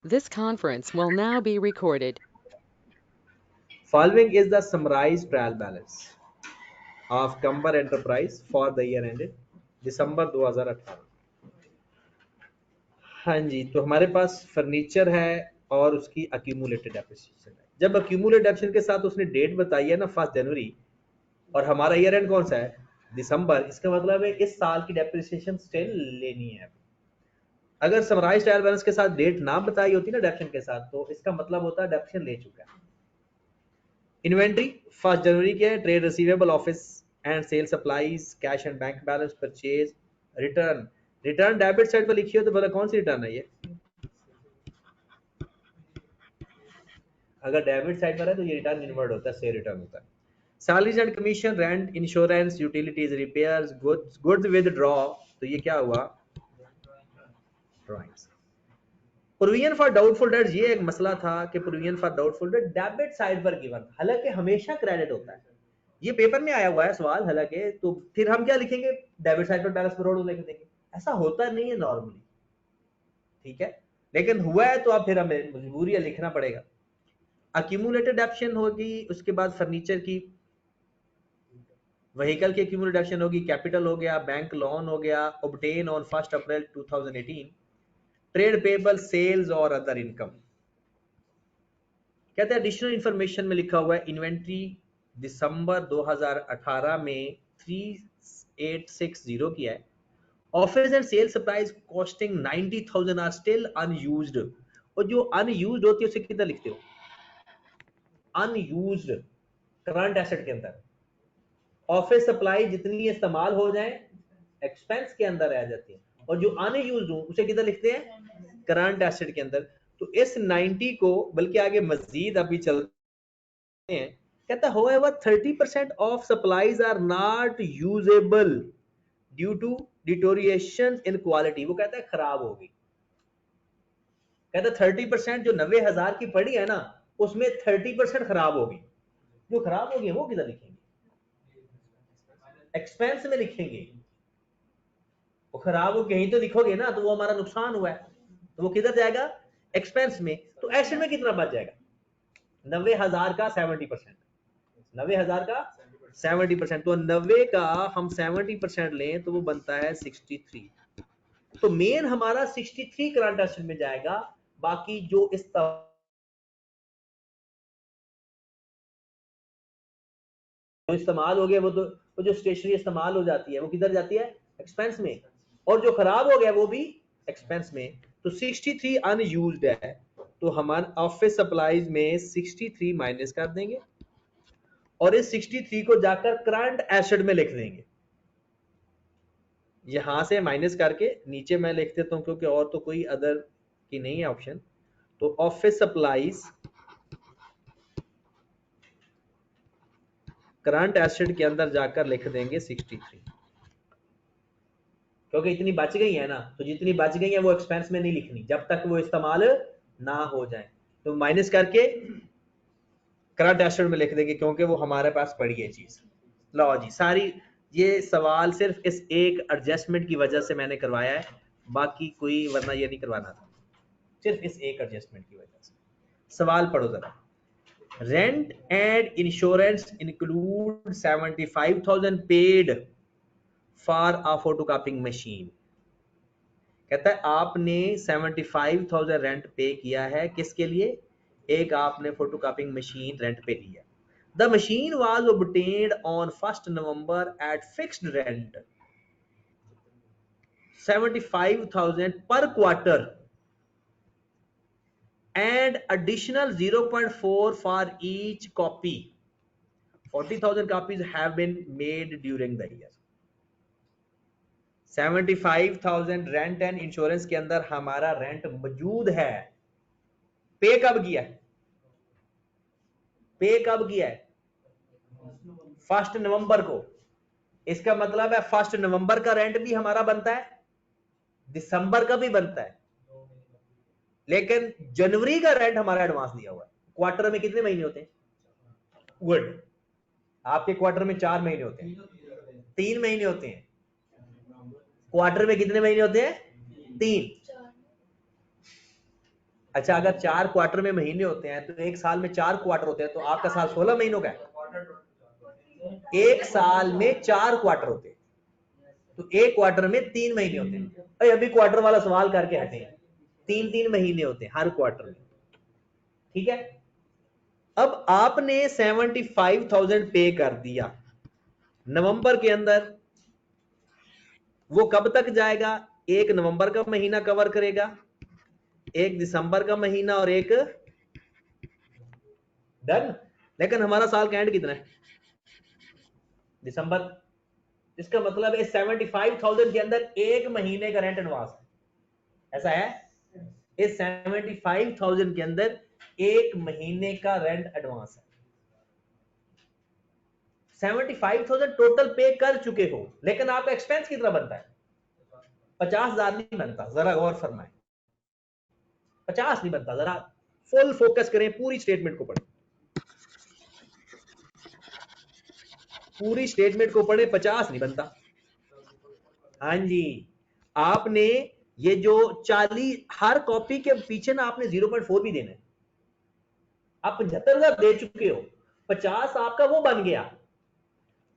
This conference will now be recorded. Following is the summarized trial balance of Camber Enterprise for the year ended दिसंबर 2018। हाँ जी, तो हमारे पास furniture है और उसकी accumulated depreciation है। जब अक्यूमुलेटेड डेप्रिसिएशन के साथ उसने डेट बताई है ना 1 जनवरी, और हमारा ईयर एंड कौन सा है दिसंबर, इसका मतलब है इस साल की डेप्रिसिएशन स्टिल लेनी है। अगर समराइज ट्रायल बैलेंस के साथ डेट ना बताई होती ना डेप्रिसिएशन के साथ, तो इसका मतलब होता है डेप्रिसिएशन ले चुका है। इन्वेंट्री 1 जनवरी के trade receivable office and sale supplies cash and bank balance purchase return. Return debit side पर लिखी हो तो बोला कौन सी रिटर्न है ये? अगर डेबिट साइड पर है तो ये रिटर्न इनवर्ड होता है, से रिटर्न होता है। Salaries and commission, rent, insurance, utilities, repairs, goods with draw, तो ये क्या हुआ? Drawings. Provision for doubtful debts, ये एक मसला था कि provision for doubtful debt debit side पर गिवन, हालांकि हमेशा क्रेडिट होता है। ये पेपर में आया हुआ है सवाल, हालांकि तो फिर हम क्या लिखेंगे? डेबिट साइड पर बैलेंस पर लिख देंगे। ऐसा होता नहीं है नॉर्मली, ठीक है, लेकिन हुआ है तो अब फिर हमें मजबूरी है, लिखना पड़ेगा। अक्यूमुलेटेड ऑप्शन होगी, उसके बाद फर्नीचर की, व्हीकल की अक्यूमुलेटेड ऑप्शन होगी, कैपिटल हो गया, बैंक लोन हो गया, obtain on 1 April 2018, trade payable, sales और अदर इनकम। कहते हैं एडिशनल इंफॉर्मेशन में लिखा हुआ है इन्वेंट्री दिसंबर 2018 में 3860 की है। Office and sale supplies costing 90,000 are still unused. और जो अनयूज्ड होती है उसे कितना लिखते हो? अनयूज्ड करंट एसेट के अंदर। ऑफिस सप्लाई जितनी इस्तेमाल हो जाए एक्सपेंस के अंदर रह जाती है, और जो अनयूज्ड हो उसे कितना लिखते हैं? करंट एसेट के अंदर। तो इस 90 को, बल्कि आगे मजीद अभी चलते हैं, कहता है however 30% of supplies are not usable due to deterioration in quality। वो कहता है खराब होगी। कहता है 30% जो 90,000 की पड़ी है ना, उसमें 30% खराब होगी। जो खराब होगी वो किधर लिखेंगे? एक्सपेंस में लिखेंगे। वो खराब हो कहीं तो लिखोगे ना, तो वो हमारा नुकसान हुआ है, तो वो किधर जाएगा? एक्सपेंस में। तो एसेट में कितना बच जाएगा? 90,000 का 70%। 90,000 का 70%, तो 90 का हम 70% लें तो वो बनता है 63। तो मेन हमारा 63 करंट एसेट में जाएगा। बाकी जो इस्तेमाल हो गया वो जो स्टेशनरी इस्तेमाल हो जाती है वो किधर जाती है? एक्सपेंस में। और जो खराब हो गया वो भी एक्सपेंस में। तो 63 अनयूज्ड है, तो हमारे ऑफिस सप्लाईज में 63 माइनस कर देंगे और इस 63 को जाकर करंट एसेट में लिख देंगे। यहां से माइनस करके नीचे मैं लिख देता हूं, क्योंकि और तो कोई अदर की नहीं है ऑप्शन। तो ऑफिस सप्लाईज करंट एसेट के अंदर जाकर लिख देंगे 63, क्योंकि इतनी बच गई है ना, तो जितनी बच गई है वो एक्सपेंस में नहीं लिखनी जब तक वो इस्तेमाल ना हो जाए। तो माइनस करके करंट एसेट में लिख देंगे, क्योंकि वो हमारे पास पड़ी है चीज। लो जी, सारी ये सवाल सिर्फ इस एक एडजस्टमेंट की वजह से मैंने करवाया है, बाकी कोई वरना ये नहीं करवाना था, सिर्फ इस एक एडजस्टमेंट की वजह से। सवाल पढ़ो जरा। Rent and insurance include 75,000 paid for a photocopying machine. कहता है आपने 75,000 रेंट पे किया है, किसके लिए? एक आपने फोटोकॉपिंग मशीन रेंट पे ली है। The machine was obtained on 1 November at fixed rent 75,000 per quarter and additional 0.4 for each copy। 40,000 copies have been made during the year। 75,000 rent and insurance के अंदर हमारा रेंट मौजूद है। पे कब किया है? पे कब किया है? 1 नवंबर को। इसका मतलब है 1 नवंबर का रेंट भी हमारा बनता है, दिसंबर का भी बनता है, लेकिन जनवरी का रेंट हमारा एडवांस दिया हुआ है। क्वार्टर में कितने महीने होते हैं? गुड। आपके क्वार्टर में 4 महीने होते हैं, 3 महीने होते हैं। क्वार्टर में कितने महीने होते हैं? 3। अच्छा, अगर 4 क्वार्टर में महीने होते हैं तो एक साल में 4 क्वार्टर होते हैं, तो आपका साल 16 महीनों का है। एक साल में 4 क्वार्टर होते हैं, तो एक क्वार्टर में 3 महीने होते हैं। अरे अभी क्वार्टर वाला सवाल करके हटे हैं, 3-3 महीने होते हैं हर क्वार्टर में, ठीक है। अब आपने 75,000 पे कर दिया नवंबर के अंदर, वो कब तक जाएगा? 1 नवंबर का महीना कवर करेगा, 1 दिसंबर का महीना और एक डन। लेकिन हमारा साल का एंड कितना है? दिसंबर। इसका मतलब है 75,000 के अंदर एक महीने का रेंट एडवांस है, ऐसा है? इस 75,000 के अंदर एक महीने का रेंट एडवांस है। 75,000 टोटल पे कर चुके हो, लेकिन आपका एक्सपेंस कितना बनता है? 50,000 नहीं बनता। जरा गौर फरमाएं, 50 नहीं बनता। जरा फुल फोकस करें, पूरी स्टेटमेंट को पढ़ें, पूरी स्टेटमेंट को पढ़े, 50 नहीं बनता। हाँ जी, आपने ये जो 40 हर कॉपी के पीछे ना आपने 0.4 भी देना है। आप 75,000 दे चुके हो, 50 आपका वो बन गया।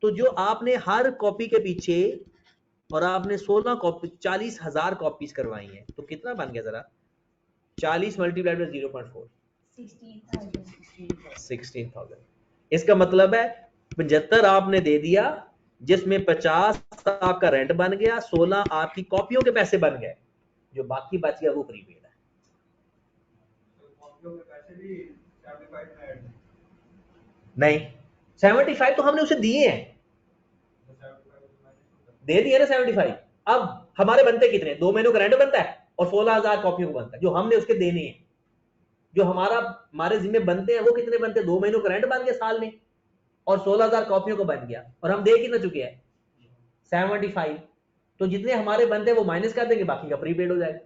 तो जो आपने हर कॉपी के पीछे, और आपने 16 कॉपी 40,000 कॉपीज करवाई है, तो कितना बन गया? जरा 40 मल्टीप्लाइड बाय 0.4, 16,000। इसका मतलब है 75 आपने दे दिया, जिसमें 50 आपका रेंट बन गया, 16 आपकी कॉपियों के पैसे बन गए, जो बाकी बच गया वो प्रीपेड है। नहीं, 75 तो हमने उसे दिए हैं, दे दिए ना 75। अब हमारे बनते कितने? 2 महीनों का रेंट बनता है और 16,000 कॉपियों को बनता है, जो हमने उसके देने हैं। जो हमारे जिम्मे बनते हैं वो कितने बनते हैं? 2 महीनों का रेंट बन गया साल में, और 16,000 कॉपियों को बन गया, और हम दे कितना चुके हैं? 75। तो जितने हमारे बनते हैं वो माइनस कर देंगे, बाकी का प्रीपेड हो जाएगा।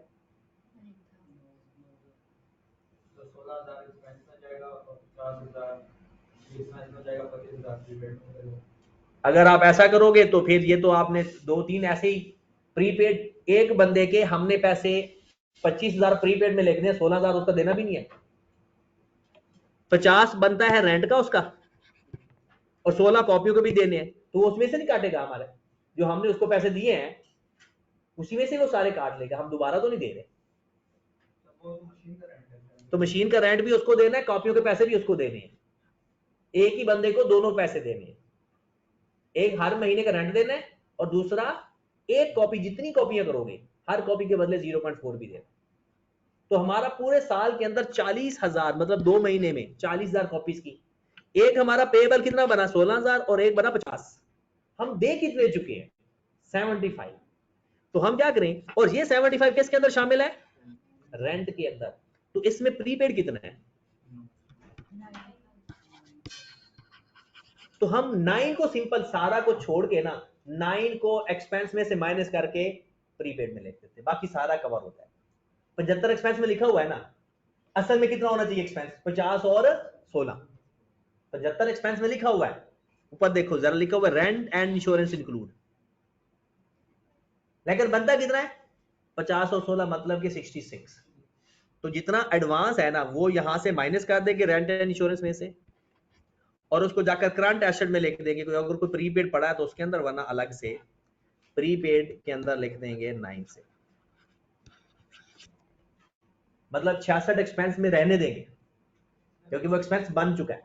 अगर आप ऐसा करोगे तो फिर ये तो आपने 2-3 ऐसे ही प्रीपेड, एक बंदे के हमने पैसे 25,000 प्रीपेड में लिख दिए, 16,000 उसका देना भी नहीं है। 50 बनता है रेंट का उसका, और 16 कॉपियों को भी देने हैं, तो वो उसमें से नहीं काटेगा हमारे, जो हमने उसको पैसे दिए हैं उसी में से वो सारे काट लेगा, हम दोबारा तो नहीं दे रहे। तो मशीन का रेंट भी उसको देना है, कॉपियों के पैसे भी उसको देने हैं। एक ही बंदे को दोनों पैसे देने हैं, एक हर महीने का रेंट देना है, और दूसरा एक कॉपी, जितनी कॉपियां करोगे हर कॉपी के बदले 0.4 भी देना। तो हमारा पूरे साल के अंदर 40,000, मतलब 2 महीने में 40,000 कॉपीज की। एक हमारा पेबल कितना बना? 16,000, और एक बना 50। हम दे कितने चुके हैं? 75। तो हम क्या करें? और ये 75 किसके अंदर शामिल है? रेंट के अंदर। तो इसमें प्रीपेड कितना है? तो हम 9 को सिंपल सारा को छोड़ के ना, 9 को एक्सपेंस में से माइनस करके प्रीपेड में लिख देते, बाकी सारा कवर होता है। 75 एक्सपेंस में लिखा हुआ है ना, असल में कितना होना चाहिए एक्सपेंस? 50 और 16। 75 एक्सपेंस में लिखा हुआ है, ऊपर देखो जरा लिखा हुआ है रेंट एंड इंश्योरेंस इंक्लूड, लेकिन बनता कितना है? 50 और 16 मतलब कि 66। तो जितना एडवांस है ना वो यहां से माइनस कर देंगे रेंट एंड इंश्योरेंस में से, और उसको जाकर करंट एसेट में लिख देंगे। अगर कोई प्रीपेड पड़ा है तो उसके अंदर, वरना अलग से प्रीपेड के अंदर लिख देंगे 9 से, मतलब 66 एक्सपेंस में रहने देंगे, क्योंकि वो एक्सपेंस बन चुका है।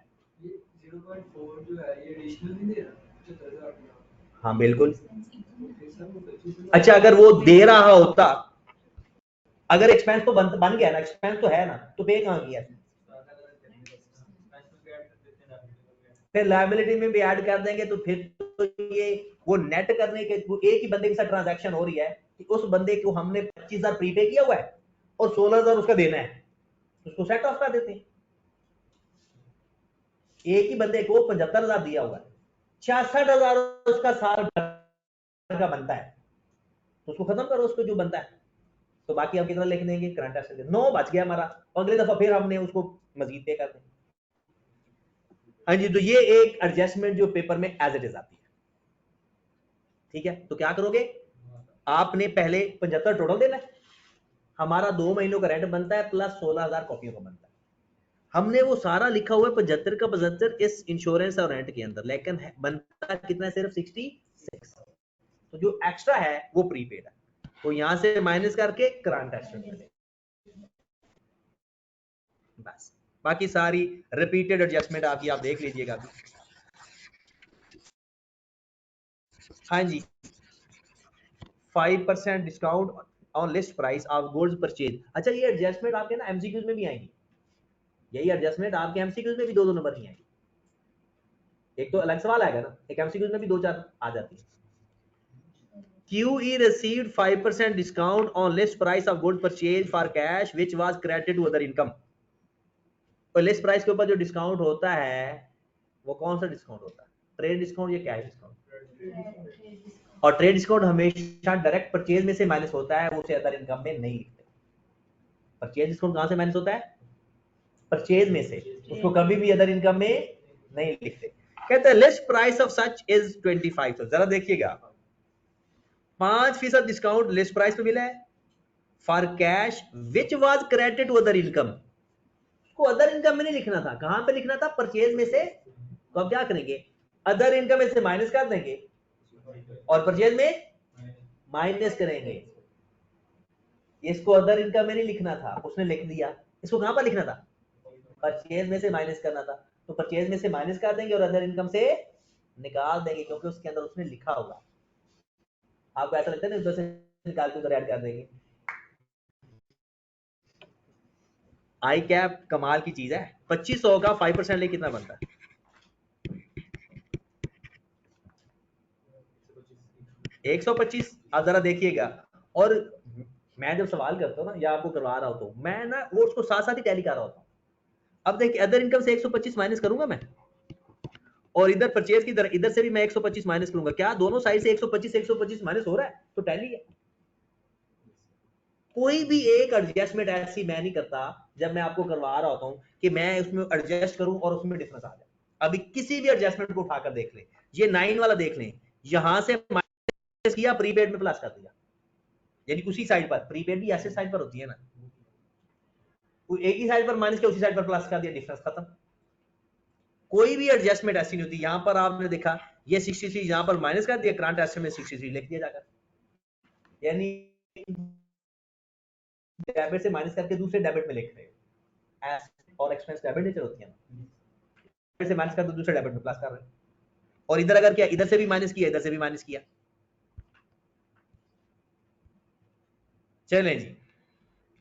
0.4 जो है ये एडिशनल नहीं दे रहा 75,000। हाँ बिल्कुल। अच्छा, अगर वो दे रहा होता, अगर एक्सपेंस तो बन गया ना, एक्सपेंस तो है ना, तो पे कहां किया? फिर लायबिलिटी में भी ऐड कर देंगे, तो फिर तो ये वो नेट करने के, एक ही बंदे के साथ ट्रांजैक्शन हो रही है कि उस बंदे को हमने 25,000 प्रीपे किया हुआ है और 16,000 उसका देना है, उसको सेट ऑफ कर देते हैं। एक ही बंदे को 75,000 दिया हुआ है, 66,000 उसका साल का बनता है, तो उसको खत्म करो, उसको जो बनता है। तो बाकी हम कितना लिख देंगे? करंट एसेट 9 बच गया हमारा, अगले दफा फिर हमने उसको मजीद पे कर देंगे। हाँ जी, तो ये एक एडजस्टमेंट जो पेपर में एज इट इज आती है, ठीक है। तो क्या करोगे? आपने पहले 75 टोटल देना है, हमारा 2 महीनों का रेंट बनता है प्लस 16,000 कॉपियों का बनता है। हमने वो सारा लिखा हुआ है 75 का 75 इस इंश्योरेंस और रेंट के अंदर, लेकिन बनता कितना है, सिर्फ 66। तो जो एक्स्ट्रा है वो प्रीपेड है, तो यहां से माइनस करके करंट एसेट में बस। बाकी सारी रिपीटेड एडजस्टमेंट आपकी आप देख लीजिएगा। हाँ जी, 5% discount on list price of goods purchase. अच्छा, ये एडजस्टमेंट आपके ना एमसीक्यूज में भी आएंगी, यही एडजस्टमेंट आपके एमसीक्यूज में भी दो नंबर की आएंगी। एक तो अलग सवाल आएगा ना, एक एमसीक्यूज में भी 2-4 आ जाती है। QE received 5% discount on list price of goods purchased for cash which was credited to other income। तो लिस्ट प्राइस के ऊपर जो डिस्काउंट होता है वो कौन सा डिस्काउंट होता है, ट्रेड डिस्काउंट या कैश डिस्काउंट? और ट्रेड डिस्काउंट हमेशा डायरेक्ट परचेज में से माइनस होता है, वो उसे अदर इनकम में नहीं लिखते। परचेज डिस्काउंट कहां से माइनस होता है, परचेज में से, उसको कभी भी अदर इनकम में नहीं लिखते। कहते हैं list price of such is 25। तो जरा देखिएगा, 5% डिस्काउंट लिस्ट प्राइस पे मिला है for cash which was credited to other income. को अदर इनकम में नहीं लिखना था, कहां पे लिखना था, परचेज में से। तो अब क्या करेंगे, अदर इनकम में से माइनस कर देंगे और परचेज में माइनस करेंगे। इसको अदर इनकम में नहीं लिखना था, उसने लिख दिया। इसको कहां पर लिखना था, परचेज में से माइनस करना था। तो परचेज में से माइनस कर देंगे और अदर इनकम से निकाल देंगे, क्योंकि उसके अंदर उसने लिखा होगा। आपको ऐसा लगता है ना उधर से निकाल के उधर ऐड कर देंगे। आई कैप कमाल की चीज है। 2500 का 5% ले कितना बनता है, 125। आप जरा देखिएगा। और मैं जब सवाल करता हूँ ना या आपको करवा रहा हूँ, तो मैं ना वो उसको साथ साथ ही टैली कर रहा होता हूँ। अब देखिए, अदर इनकम से 125 माइनस करूंगा मैं, और इधर परचेज की इधर से भी मैं 125 माइनस करूंगा। क्या दोनों साइड से 125 माइनस हो रहा है, तो टैली है। कोई भी एक एडजस्टमेंट ऐसी मैं नहीं करता जब मैं आपको करवा रहा होता हूँ कि मैं उसमें एडजस्ट करूं और उसमें डिफरेंस आ जाए। अभी किसी भी एडजस्टमेंट को उठाकर देख लें, ये 9 वाला देख लें, यहां से माइनस किया, प्रीपेड में प्लस कर दिया, यानी उसी साइड पर, प्रीपेड भी ऐसे साइड पर होती है ना, एक ही साइड पर माइनस किया, उसी साइड पर प्लस कर दिया, डिफरेंस खत्म। कोई भी एडजस्टमेंट ऐसी नहीं होती। यहां पर आपने देखा ये 63 यहां पर माइनस कर दिया, करंट एसेट में 63 लिख दिया जाकर, यानी डेबिट से माइनस करके दूसरे डेबिट में लिख रहे हो। एसेट और एक्सपेंस डेबिट नेचर होती है ना, डेबिट से माइनस कर दो दूसरे डेबिट में प्लस कर रहे हैं। और इधर अगर क्या, इधर से भी माइनस किया, इधर से भी माइनस किया। चलें जी,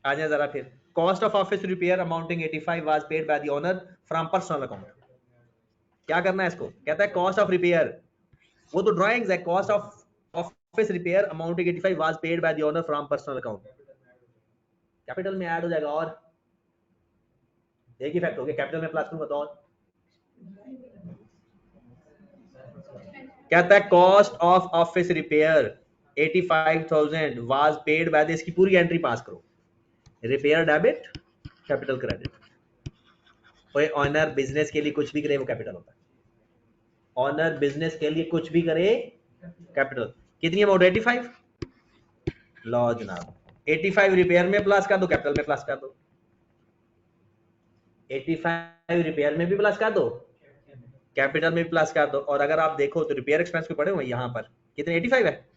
आ जाए जरा फिर। Cost of office repair amounting 85 was paid by the owner from personal account. क्या करना है इसको, कहता है कॉस्ट ऑफ रिपेयर, वो तो ड्राइंग्स है। Cost of office repair amounting 85 was paid by the owner from personal account, capital में ऐड हो जाएगा। और एक ही फैक्ट हो गया, कैपिटल में प्लस करूंगा तो और कहता है cost of office repair 85,000 was paid by the, इसकी पूरी एंट्री पास करो, रिपेयर डेबिट, कैपिटल क्रेडिट। कोई ऑनर बिजनेस के लिए कुछ भी करे वो कैपिटल होता है। ऑनर बिजनेस के लिए कुछ भी करे कैपिटल। कितनी अमाउंट, 85। लो जनाब, 85 रिपेयर में प्लस कर दो, कैपिटल में प्लस कर दो। 85 रिपेयर में भी प्लस कर दो, कैपिटल में भी प्लस कर दो। और अगर आप देखो तो रिपेयर एक्सपेंस पे पड़े हुए यहां पर कितने, 85 है,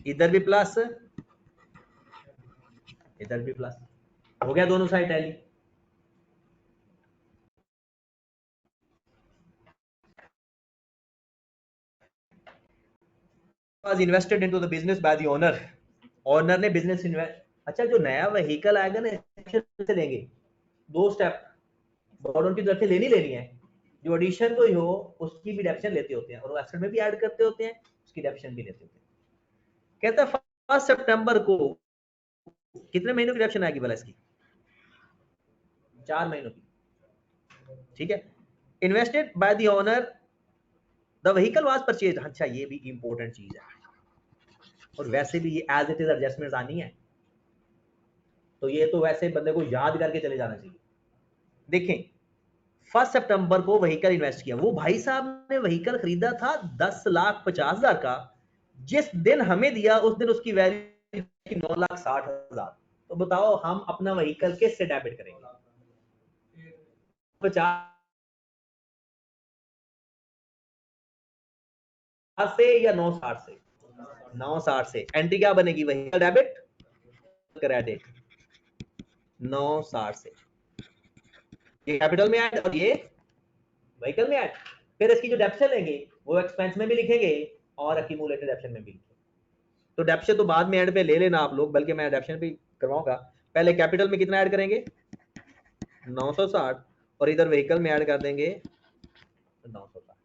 इधर भी प्लस, इधर भी प्लस, हो गया दोनों side tally. was invested into the business by the owner। Owner ने बिजनेस इन्वेस्ट। अच्छा, जो नया व्हीकल आएगा ना, से लेंगे 2 स्टेप, बॉर्डन की तरफ से लेनी है। जो एडिशन कोई हो उसकी भी डेप्शन लेते होते हैं, और वो एसेट में भी ऐड करते होते हैं, उसकी डेप्शन भी लेते होते हैं। कहता है 1 सितंबर को कितने महीनों की डेप्शन आएगी भला इसकी, 4 महीनों की, ठीक है। Invested by the owner the vehicle was purchase. अच्छा, ये भी इंपॉर्टेंट चीज है, और वैसे भी ये एज इट इज एडजस्टमेंट आनी है, तो ये तो वैसे बंदे को याद करके चले जाना चाहिए। देखें, 1 सितंबर को व्हीकल इन्वेस्ट किया, वो भाई साहब ने व्हीकल खरीदा था 10,50,000 का, जिस दिन हमें दिया उस दिन उसकी वैल्यू 9,60,000। तो बताओ हम अपना व्हीकल किससे डेबिट करेंगे? 50 से या 960 से? 960 से। एंट्री क्या बनेगी? व्हीकल डेबिट क्रेडिट 960 से। ये कैपिटल में ऐड और ये व्हीकल में ऐड। फिर इसकी जो डेप्शन लेंगे वो एक्सपेंस में भी लिखेंगे और एक्यूमुलेटेड डेप्शन में भी लिखेंगे। तो डेप्शन तो बाद में ऐड पे ले लेना आप लोग, बल्कि मैं डेप्शन भी करवाऊंगा। पहले कैपिटल में कितना ऐड करेंगे? 960 और इधर व्हीकल में ऐड कर देंगे 960।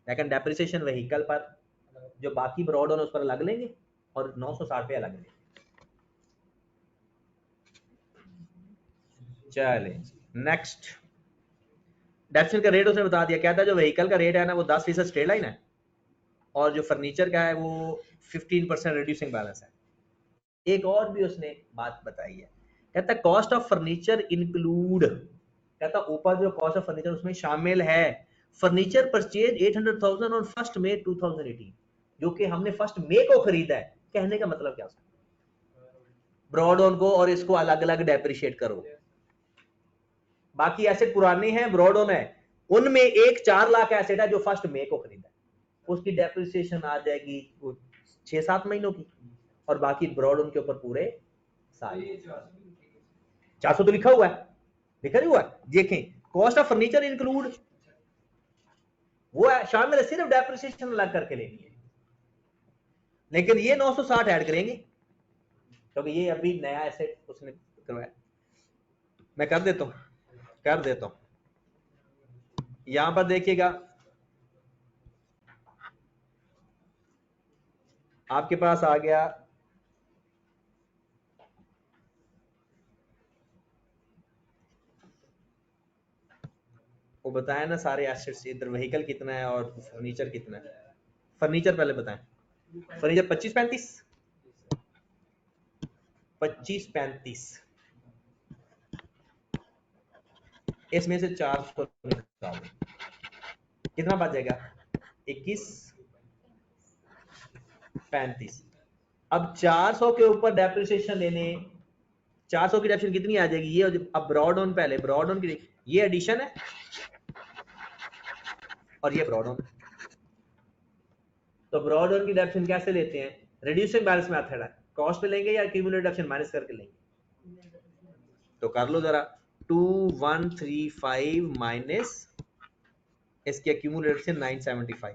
लेकिन डेप्रिसिएशन व्हीकल पर, जो बाकी ब्रॉड ऑन उस पर अलग लेंगे और 960 पे अलग लेंगे। चले नेक्स्ट, डेप्शन का रेट उसने बता दिया। कहता है जो व्हीकल का रेट है ना वो 10% स्ट्रेट लाइन है और जो फर्नीचर का है वो 15% रिड्यूसिंग बैलेंस है। एक और भी उसने बात बताई है, कहता कॉस्ट ऑफ फर्नीचर इंक्लूड, कहता ऊपर जो कॉस्ट ऑफ फर्नीचर उसमें शामिल है फर्नीचर परचेज 800,000 ऑन 1 मई 2018, जो कि हमने 1 मई को खरीदा है। कहने का मतलब क्या? ब्रॉड ऑन को और इसको अलग अलग डेप्रिशिएट करो। बाकी एसेट पुराने हैं, ब्रॉड ऑन है, उनमें एक 4 लाख एसेट है जो 1 मई को खरीदा है, उसकी डेप्रिसिएशन आ जाएगी 6-7 महीनों की, और बाकी ब्रॉड ऑन के ऊपर पूरे साल। 400 तो लिखा हुआ है, लिखा नहीं हुआ है, देखें कॉस्ट ऑफ फर्नीचर इंक्लूड वो है, शामिल है, सिर्फ डेप्रिसिएशन अलग करके लेनी है। लेकिन ये 960 ऐड करेंगे क्योंकि ये अभी नया एसेट उसने करवाया। मैं कर देता हूं यहां पर देखिएगा, आपके पास आ गया वो बताया ना सारे एसेट्स, इधर व्हीकल कितना है और फर्नीचर कितना है। फर्नीचर पहले बताएं, फर्नीचर 25-35 इसमें से 400 निकाल, कितना बच जाएगा? 21-35। अब 400 के ऊपर डेप्रिसिएशन लेने, 400 की डेप्रिसिएशन कितनी आ जाएगी? ये अब ब्रॉड ऑन, पहले ब्रॉड ऑन की ये एडिशन है और ये ब्रॉड ऑन। तो ब्रॉड ऑन की डेप्रिसिएशन कैसे लेते हैं? रिड्यूसिंग बैलेंस मेथड है, कॉस्ट पे लेंगे या एक्यूमुलेटेड डेप्रिसिएशन माइनस करके लेंगे? तो कर लो जरा, 2135 माइनस इसके एक्यूमुलेटेड से 975।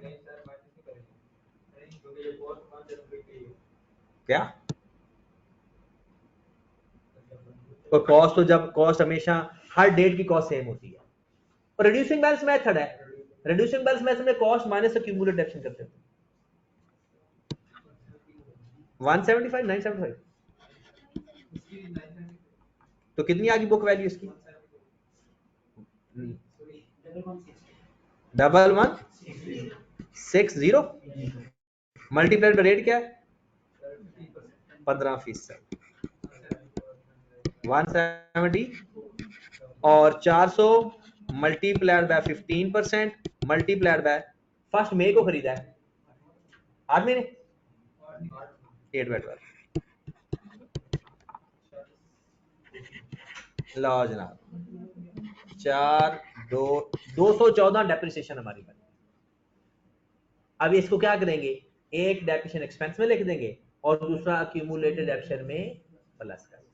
क्या? और कॉस्ट तो जब कॉस्ट हमेशा हर डेट की कॉस्ट सेम होती है, और रिड्यूसिंग बैलेंस मेथड है, रिड्यूसिंग बैलेंस मेथड में कॉस्ट माइनस एक्यूमुलेटेड डेप्रिसिएशन करते हैं। 175 975 तो कितनी आ गई बुक वैल्यू इसकी? 1160 मल्टीप्लाइड रेट क्या है? 15%, 170 और 400 मल्टीप्लाइड बाय 15% मल्टीप्लाइड बाय 1 मई को खरीदा है, 8 महीने 8/12। लो जनाब, 214 डेप्रिसिएशन हमारी बनी। अब इसको क्या करेंगे? एक डेप्रिसिएशन एक्सपेंस में लिख देंगे और दूसरा एक्यूमुलेटेड डेप्रिसिएशन में प्लस कर देंगे।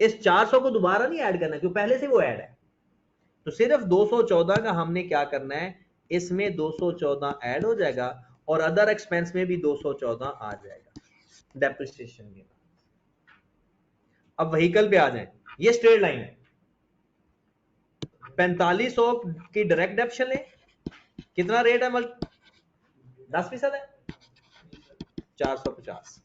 इस 400 को दोबारा नहीं ऐड करना क्योंकि पहले से वो ऐड है, तो सिर्फ 214 का हमने क्या करना है, इसमें 214 ऐड हो जाएगा और अदर एक्सपेंस में भी 214 आ जाएगा डेप्रिसिएशन में। अब व्हीकल पे आ जाए, ये स्ट्रेट लाइन है, 4500 की डायरेक्ट डेप्शन ले, कितना रेट है? 10% है, 450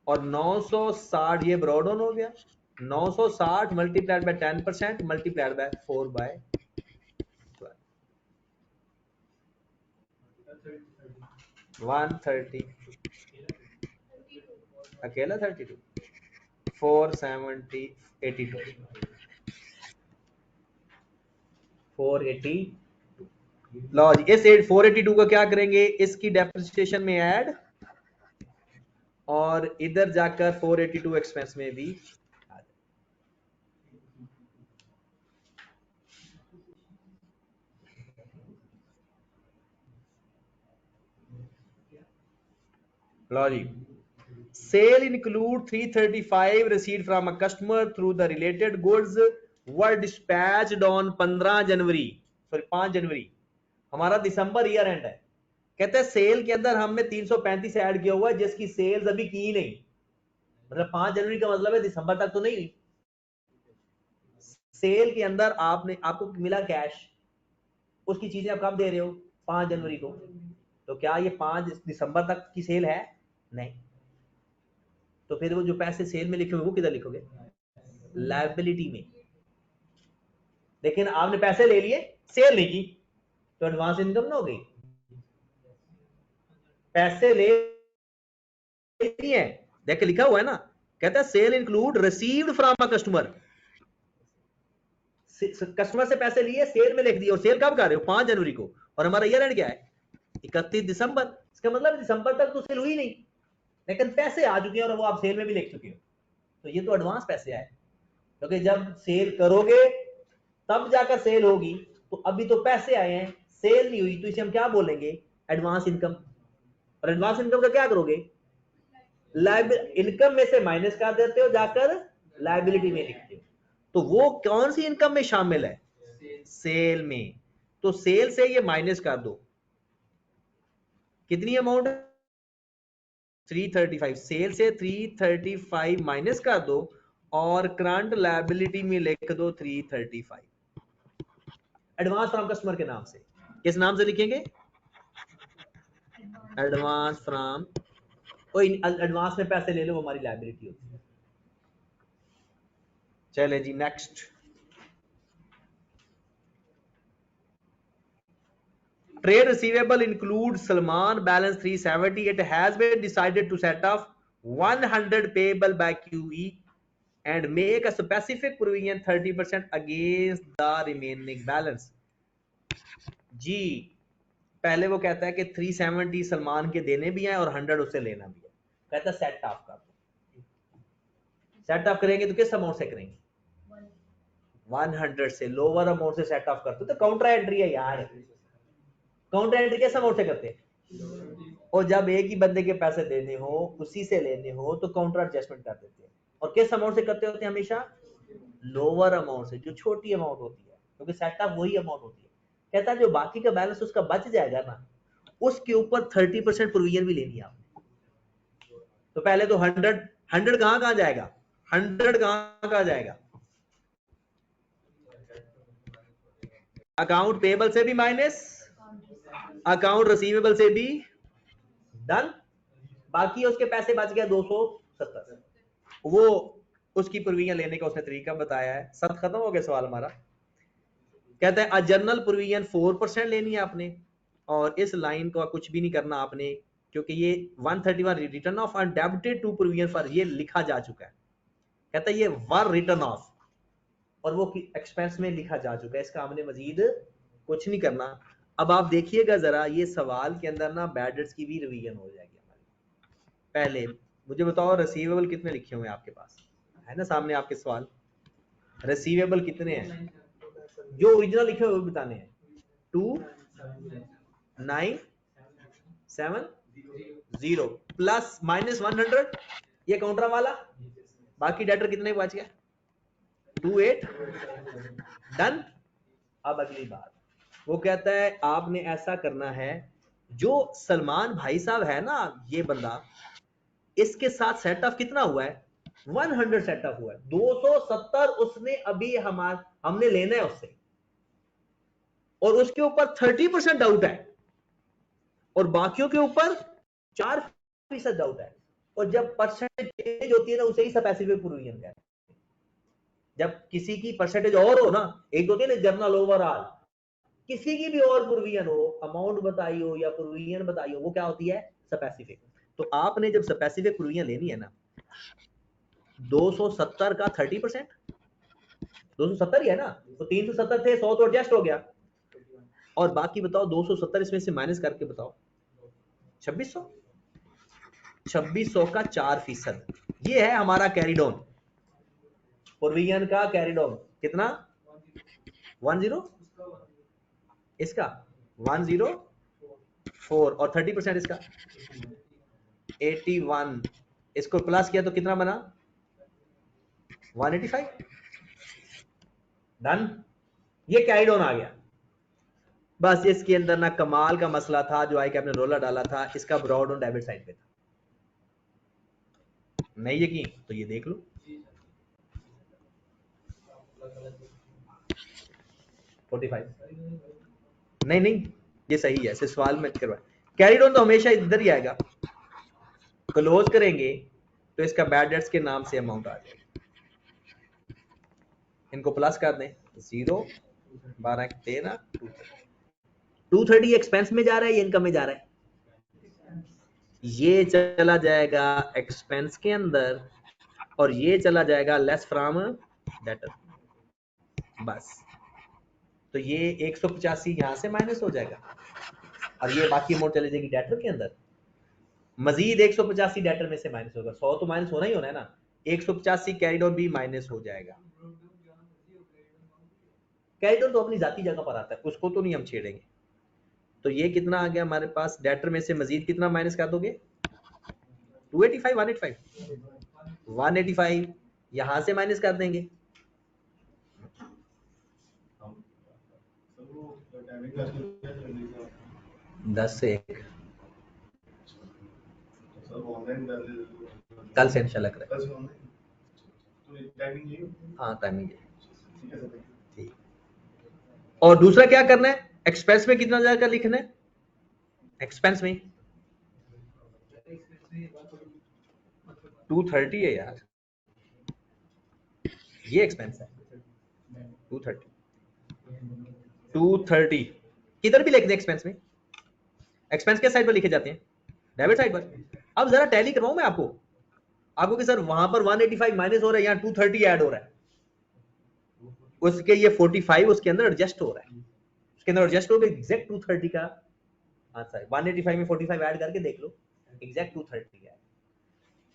और 960 ये ब्रॉड ऑन हो गया, 960 मल्टीप्लाइड बाय 10% मल्टीप्लाइड बाय 4/12 130 अकेला 32 470 82 480। लो जी, इस 482 का क्या करेंगे? इसकी डेप्रिसिएशन में ऐड और इधर जाकर 482 एक्सपेंस में भी आ जाए। लो जी, sale include 335 received from a customer through the related goods were dispatched on 15 January, sorry 5 January. हमारा दिसंबर ईयर एंड है। कहते हैं सेल के अंदर हमने 335 ऐड किया हुआ है जिसकी सेल्स अभी की नहीं, मतलब 5 जनवरी का मतलब है दिसंबर तक तो नहीं हुई। सेल के अंदर आपको मिला कैश, उसकी चीजें आप कब दे रहे हो? 5 जनवरी को। तो क्या ये 5 दिसंबर तक की सेल है? नहीं। तो फिर वो जो पैसे सेल में लिखे हुए वो किधर लिखोगे? लायबिलिटी में। लेकिन आपने पैसे ले लिए, सेल नहीं की, तो एडवांस इनकम ना हो गई। पैसे ले लिए, देख के लिखा हुआ है ना, कहता है sale include received from a customer. Customer से पैसे लिए, सेल में लिख दिए, और सेल कब कर रहे हो? 5 जनवरी को। और हमारा ईयर एंड क्या है? 31 दिसंबर। इसका मतलब दिसंबर तक तो सेल हुई नहीं, लेकिन पैसे आ चुके हैं और वो आप सेल में भी लिख चुके हो। तो ये तो एडवांस पैसे आए, क्योंकि जब सेल करोगे तब जाकर सेल होगी। तो अभी तो पैसे आए हैं, सेल नहीं हुई, तो इसे हम क्या बोलेंगे? Advance income. और एडवांस इनकम का क्या करोगे? इनकम में से माइनस कर देते हो, जाकर लायबिलिटी में लिखते हो। तो वो कौन सी इनकम में शामिल है? सेल में। तो सेल से ये माइनस कर दो, कितनी अमाउंट? 335। सेल से 335 माइनस कर दो और करंट लायबिलिटी में लिख दो 335। एडवांस फ्रॉम कस्टमर के नाम से। किस नाम से लिखेंगे? Advance from. कोई एडवांस में पैसे ले लो, वो हमारी लायबिलिटी होती है। चले जी next. Trade receivable includes Salman balance 370. It has been decided to set off 100 payable by QE and make a specific provision 30% against the remaining balance. जी, पहले वो कहता है कि 370 सलमान के देने भी हैं और 100 उससे लेना भी है। कहता है सेट ऑफ कर दो। सेट ऑफ करेंगे तो किस अमाउंट से करेंगे? 100 से। लोअर अमाउंट से सेट ऑफ करते तो काउंटर एंट्री है यार। काउंटर एंट्री किस अमाउंट से करते हैं? और जब एक ही बंदे के पैसे देने हो, उसी से लेने हो, तो काउंटर एडजस्टमेंट कर देते हैं। और किस अमाउंट से करते होते हैं हमेशा? लोअर अमाउंट से, जो छोटी अमाउंट होती है, क्योंकि सेटअप वही अमाउंट होती है। कहता है जो बाकी का बैलेंस उसका बच जाएगा ना, उसके ऊपर 30% प्रोविजन भी लेनी है आपने। तो पहले तो 100 कहां जाएगा? 100 कहां जाएगा? अकाउंट पेबल से भी माइनस, अकाउंट रिसीवेबल से भी डन। बाकी उसके पैसे बच गया 270। वो उसकी प्रोविजन लेने का उसने तरीका बताया है। सब खत्म हो गया सवाल हमारा। कहता है जनरल प्रोविजन 4% लेनी है आपने, और इस लाइन को कुछ भी नहीं करना आपने, क्योंकि ये 131 return of undebited to provision for ये लिखा जा चुका है। कहता है ये वर रिटर्न ऑफ और वो एक्सपेंस में लिखा जा चुका है, इसका हमने मजीद कुछ नहीं करना। अब आप देखिएगा जरा, ये सवाल के अंदर ना बैड डेट्स की भी रिवीजन हो जाएगी हमारी। पहले मुझे बताओ रिसीवेबल कितने लिखे हुए हैं आपके पास? है ना सामने आपके सवाल, रिसीवेबल कितने हैं? जो ओरिजिनल लिखे हुए बताने हैं। 2970 प्लस माइनस 100, ये काउंटर वाला। बाकी डेटर कितने बच गया? 28 डन। अब अगली बात, वो कहता है आपने ऐसा करना है, जो सलमान भाई साहब है ना, ये बंदा, इसके साथ सेट ऑफ कितना हुआ है? 100 सेट ऑफ हुआ है। 270 उसने अभी हमने लेना है उससे, और उसके ऊपर 30% डाउट है, और बाकियों के ऊपर 4% डाउट है। और जब परसेंटेज चेंज होती है ना, उसे ही स्पेसिफिक प्रोविजन कहते हैं। जब किसी की परसेंटेज और हो ना, एक होती है ना जर्नल ओवरऑल, किसी की भी और प्रोविजन हो, अमाउंट बताई हो या प्रोविजन बताई हो, वो क्या होती है? स्पेसिफिक। तो आपने जब स्पेसिफिक प्रोविजन लेनी है ना, 270 का 30%, 270 ही है ना, तो 370 थे, 100 तो एडजस्ट हो गया। और बाकी बताओ 270 इसमें से माइनस करके बताओ, 2600। 2600 का 4%। ये है हमारा कैरी डाउन, प्रोविजन का कैरी डाउन कितना 10, इसका 104 और 30% इसका 81, इसको प्लस किया तो कितना बना 185। डन, ये कैरी डाउन आ गया। बस इसके अंदर ना कमाल का मसला था जो आई कैप ने रोलर डाला था, इसका ब्रॉड ऑन डेबिट साइड पे था। नहीं यकीन तो ये देख लो, नहीं ये सही है, सवाल में करवा। कैरी डाउन तो हमेशा इधर ही आएगा, क्लोज करेंगे तो इसका बैड डेट्स के नाम से अमाउंट आ जाएगा। इनको प्लस कर दें 0 12 13 230 एक्सपेंस में जा रहा है, ये इनकम में जा रहा है, ये चला जाएगा एक्सपेंस के अंदर और ये चला जाएगा लेस फ्रॉम डेटर। बस तो ये 185 यहां से माइनस हो जाएगा और ये बाकी अमाउंट चले जाएगी डेटर के अंदर। मजीद 185 डेटर में से माइनस होगा, 100 तो माइनस होना ही होना है ना, 185 कैरी डाउन भी माइनस हो जाएगा। कैरी डाउन तो अपनी जाती जगह पर आता है, उसको तो नहीं हम छेड़ेंगे। तो ये कितना आ गया हमारे पास, डेटर में से मजीद कितना माइनस कर दोगे 285 185 यहां से माइनस कर देंगे। दस से एक कल से इंशाल्लाह करें। हाँ टाइमिंग ठीक। और दूसरा क्या करना है, एक्सपेंस में कितना जाकर लिखना है, एक्सपेंस में 230 है यार, ये एक्सपेंस है 230 किधर भी लिख दे एक्सपेंस में, एक्सपेंस के साइड पर लिखे जाते हैं डेबिट साइड पर। अब जरा टैली करवाऊं मैं आपको कि सर वहां पर 185 माइनस हो रहा है, यहाँ 230 ऐड हो रहा है, उसके ये 45 उसके अंदर एडजस्ट हो रहा है, उसके अंदर एडजस्ट हो गया एग्जैक्ट 230 का आंसर। 185 में 45 ऐड करके देख लो एग्जैक्ट 230 है।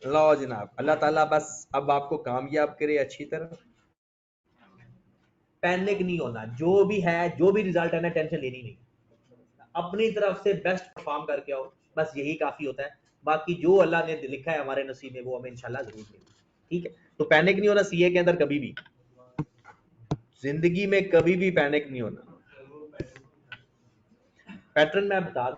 लो जनाब, अल्लाह ताला बस अब आपको कामयाब करे अच्छी तरह। पैनिक नहीं होना, जो भी है जो भी रिजल्ट है ना टेंशन लेनी नहीं, अपनी तरफ से बेस्ट परफॉर्म करके आओ, बस यही काफी होता है। बाकी जो अल्लाह ने लिखा है हमारे नसीब में वो हमें इंशाल्लाह जरूर मिलेगा। ठीक है, तो पैनिक नहीं होना सीए के अंदर, कभी भी जिंदगी में कभी भी पैनिक नहीं होना। पैटर्न मैं बता